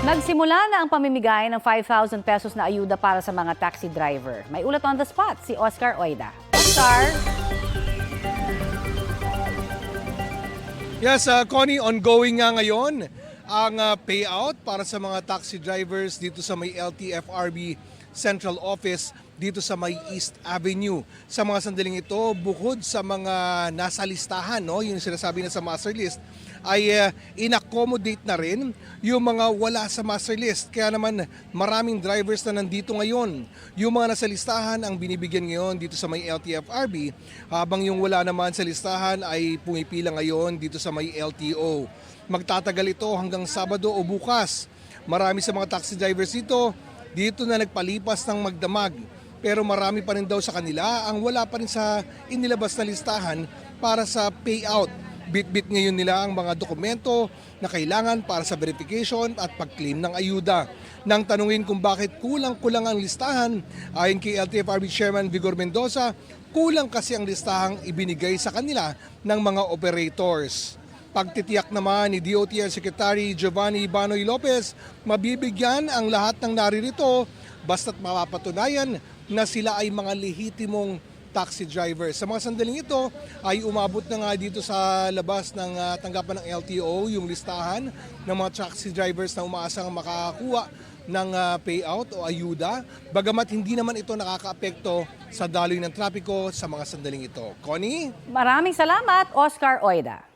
Nagsimula na ang pamimigay ng 5,000 pesos na ayuda para sa mga taxi driver. May ulat on the spot si Oscar Oida. Oscar? Yes, Connie, ongoing nga ngayon ang payout para sa mga taxi drivers dito sa may LTFRB Central Office dito sa may East Avenue. Sa mga sandaling ito, bukod sa mga nasa listahan, no, yung sinasabi na sa master list, ay in-accommodate na rin yung mga wala sa master list. Kaya naman maraming drivers na nandito ngayon. Yung mga nasa listahan ang binibigyan ngayon dito sa may LTFRB, habang yung wala naman sa listahan ay pumipila ngayon dito sa may LTO. Magtatagal ito hanggang Sabado o bukas. Marami sa mga taxi drivers dito na nagpalipas ng magdamag. Pero marami pa rin daw sa kanila ang wala pa rin sa inilabas na listahan para sa payout. Bit-bit ngayon nila ang mga dokumento na kailangan para sa verification at pag-claim ng ayuda. Nang tanungin kung bakit kulang-kulang ang listahan, ayon kay LTFRB Chairman Vigor Mendoza, kulang kasi ang listahang ibinigay sa kanila ng mga operators. Pagtitiyak naman ni DOTR Secretary Giovanni Banoy Lopez, mabibigyan ang lahat ng naririto basta't mapapatunayan na sila ay mga lehitimong taxi drivers. Sa mga sandaling ito ay umabot na nga dito sa labas ng tanggapan ng LTO yung listahan ng mga taxi drivers na umaasang makakakuha ng payout o ayuda. Bagamat hindi naman ito nakakaapekto sa daloy ng trapiko sa mga sandaling ito. Connie? Maraming salamat, Oscar Oida.